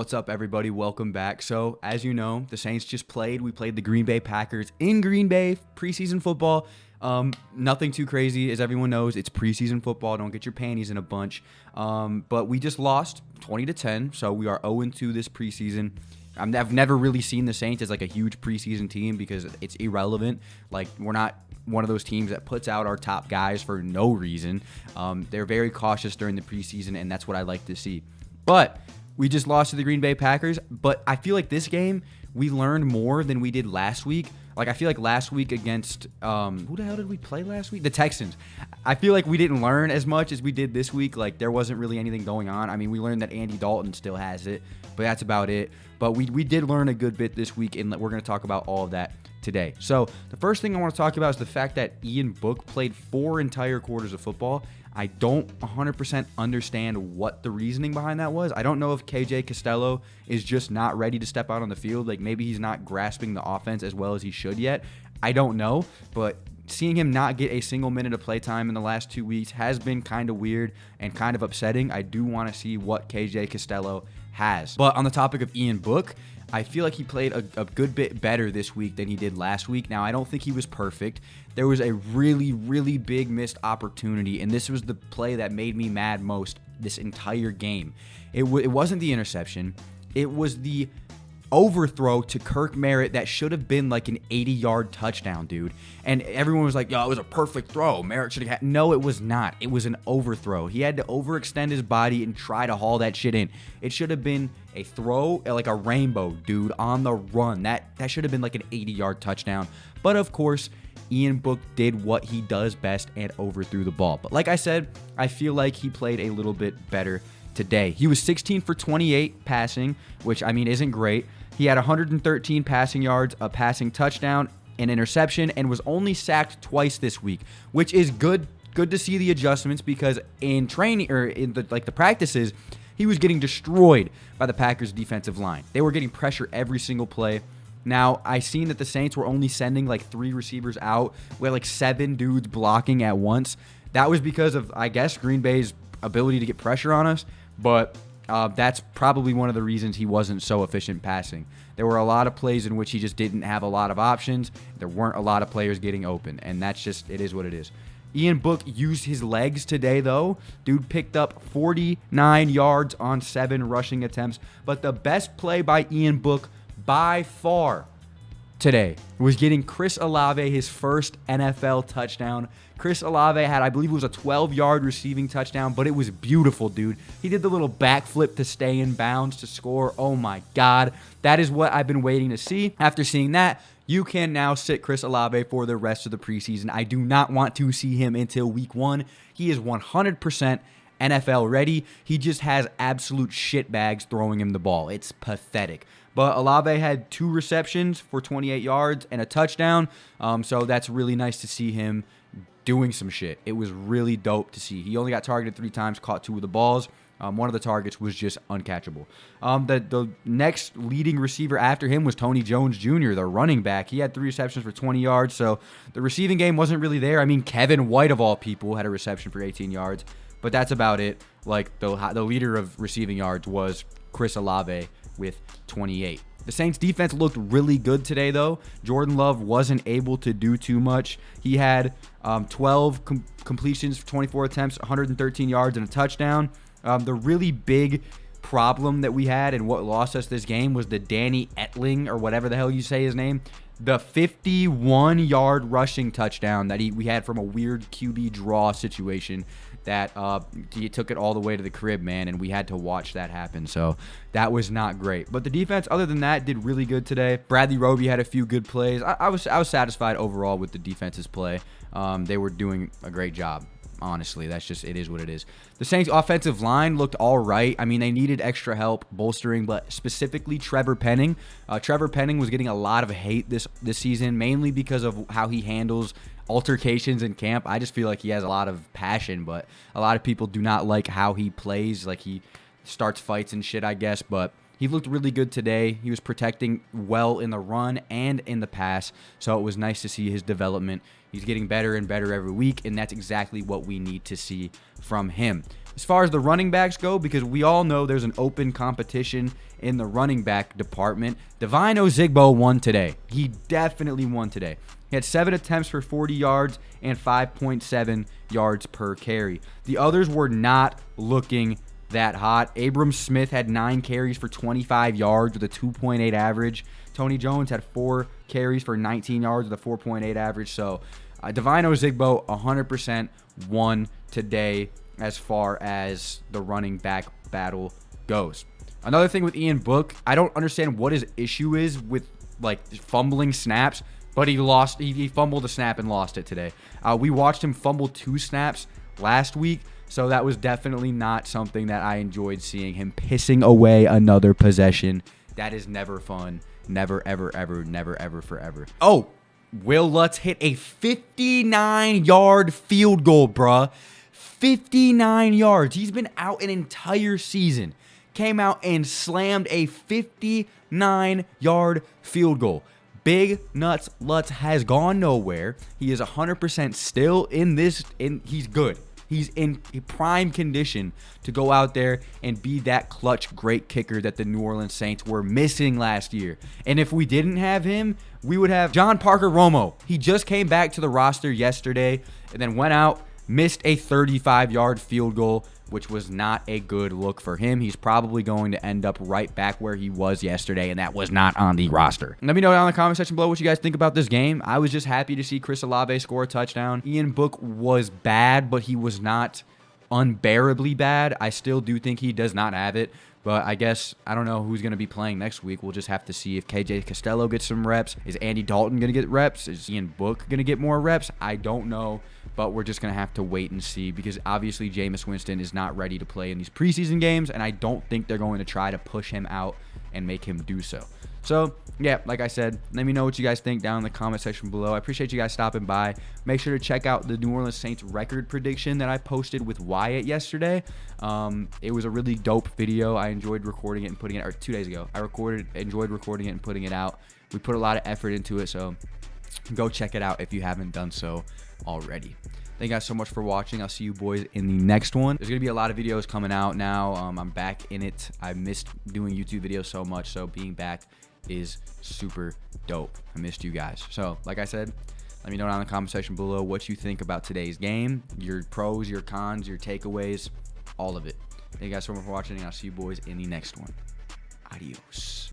What's up, everybody? Welcome back. So, as you know, the Saints just played. We played the Green Bay Packers in Green Bay, preseason football. Nothing too crazy. As everyone knows, it's preseason football. Don't get your panties in a bunch. But we just lost 20-10, so we are 0-2 this preseason. I've never really seen the Saints as like a huge preseason team because it's irrelevant. Like, we're not one of those teams that puts out our top guys for no reason. They're very cautious during the preseason, and that's what I like to see. But we just lost to the Green Bay Packers, but I feel like this game, we learned more than we did last week. Like, I feel like last week against, who the hell did we play last week? The Texans. I feel like we didn't learn as much as we did this week. Like, there wasn't really anything going on. I mean, we learned that Andy Dalton still has it, but that's about it. But we did learn a good bit this week, and we're going to talk about all of that today. So, the first thing I want to talk about is the fact that Ian Book played 4 entire quarters of football. I don't 100% understand what the reasoning behind that was. I don't know if KJ Costello is just not ready to step out on the field. Like, maybe he's not grasping the offense as well as he should yet. I don't know, but seeing him not get a single minute of playtime in the last 2 weeks has been kind of weird and kind of upsetting. I do want to see what KJ Costello has. But on the topic of Ian Book, I feel like he played a good bit better this week than he did last week. Now, I don't think he was perfect. There was a really, really big missed opportunity, and this was the play that made me mad most this entire game. It wasn't the interception. It was the overthrow to Kirk Merritt that should have been like an 80-yard touchdown, dude. And everyone was like, yo, it was a perfect throw. Merritt should have had. No, it was not. It was an overthrow. He had to overextend his body and try to haul that shit in. It should have been a throw, like a rainbow, dude, on the run. That should have been like an 80-yard touchdown. But of course, Ian Book did what he does best and overthrew the ball. But like I said, I feel like he played a little bit better today. He was 16 for 28 passing, which, I mean, isn't great. He had 113 passing yards, a passing touchdown, an interception, and was only sacked twice this week, which is good. Good to see the adjustments because in training or in the practices, he was getting destroyed by the Packers defensive line. They were getting pressure every single play. Now, I seen that the Saints were only sending like 3 receivers out with like 7 dudes blocking at once. That was because of, I guess, Green Bay's ability to get pressure on us, but that's probably one of the reasons he wasn't so efficient passing. There were a lot of plays in which he just didn't have a lot of options. There weren't a lot of players getting open, and that's just, it is what it is. Ian Book used his legs today, though. Dude picked up 49 yards on 7 rushing attempts, but the best play by Ian Book by far today was getting Chris Olave his first NFL touchdown. Chris Olave had, I believe it was a 12-yard receiving touchdown, but it was beautiful, dude. He did the little backflip to stay in bounds to score. Oh my God. That is what I've been waiting to see. After seeing that, you can now sit Chris Olave for the rest of the preseason. I do not want to see him until week 1. He is 100% NFL ready. He just has absolute shitbags throwing him the ball. It's pathetic. But Olave had 2 receptions for 28 yards and a touchdown. So that's really nice to see him doing some shit. It was really dope to see. He only got targeted 3 times, caught 2 of the balls. One of the targets was just uncatchable. The next leading receiver after him was Tony Jones Jr., the running back. He had 3 receptions for 20 yards, so the receiving game wasn't really there. I mean, Kevin White, of all people, had a reception for 18 yards, but that's about it. Like, the leader of receiving yards was Chris Olave with 28. The Saints defense looked really good today, though. Jordan Love wasn't able to do too much. He had 12 completions for 24 attempts, 113 yards, and a touchdown. The really big problem that we had and what lost us this game was the Danny Etling, or whatever the hell you say his name. The 51-yard rushing touchdown that we had from a weird QB draw situation that he took it all the way to the crib, man, and we had to watch that happen. So that was not great. But the defense, other than that, did really good today. Bradley Roby had a few good plays. I was satisfied overall with the defense's play. They were doing a great job. Honestly, that's just, it is what it is. The Saints' offensive line looked all right. I mean, they needed extra help bolstering, but specifically Trevor Penning. Trevor Penning was getting a lot of hate this season, mainly because of how he handles altercations in camp. I just feel like he has a lot of passion, but a lot of people do not like how he plays. Like, he starts fights and shit, I guess, but he looked really good today. He was protecting well in the run and in the pass, so it was nice to see his development. He's getting better and better every week, and that's exactly what we need to see from him. As far as the running backs go, because we all know there's an open competition in the running back department, Devine Ozigbo won today. He definitely won today. He had 7 attempts for 40 yards and 5.7 yards per carry. The others were not looking that hot. Abram Smith had 9 carries for 25 yards with a 2.8 average. Tony Jones had 4 carries for 19 yards with a 4.8 average. So Devine Ozigbo 100% won today as far as the running back battle goes. Another thing with Ian Book, I don't understand what his issue is with like fumbling snaps, but he fumbled a snap and lost it today. We watched him fumble 2 snaps last week, so that was definitely not something that I enjoyed seeing. Him pissing away another possession. That is never fun. Never, ever, ever, never, ever, forever. Oh, Will Lutz hit a 59-yard field goal, bruh. 59 yards. He's been out an entire season. Came out and slammed a 59-yard field goal. Big Nuts Lutz has gone nowhere. He is 100% still in this. He's good. He's in prime condition to go out there and be that clutch, great kicker that the New Orleans Saints were missing last year. And if we didn't have him, we would have John Parker Romo. He just came back to the roster yesterday and then went out, missed a 35-yard field goal, which was not a good look for him. He's probably going to end up right back where he was yesterday, and that was not on the roster. Let me know down in the comment section below what you guys think about this game. I was just happy to see Chris Olave score a touchdown. Ian Book was bad, but he was not unbearably bad. I still do think he does not have it, but I guess I don't know who's going to be playing next week. We'll just have to see if KJ Costello gets some reps. Is Andy Dalton going to get reps? Is Ian Book going to get more reps? I don't know, but we're just going to have to wait and see because obviously Jameis Winston is not ready to play in these preseason games, and I don't think they're going to try to push him out and make him do so. So, yeah, like I said, let me know what you guys think down in the comment section below. I appreciate you guys stopping by. Make sure to check out the New Orleans Saints record prediction that I posted with Wyatt yesterday. It was a really dope video. I enjoyed recording it and putting it, or 2 days ago. I enjoyed recording it and putting it out. We put a lot of effort into it, so go check it out if you haven't done so already. Thank you guys so much for watching. I'll see you boys in the next one. There's going to be a lot of videos coming out now. I'm back in it. I missed doing YouTube videos so much, so being back is super dope. I missed you guys. So, like I said, let me know down in the comment section below what you think about today's game, your pros, your cons, your takeaways, all of it. Thank you guys so much for watching, and I'll see you boys in the next one. Adios.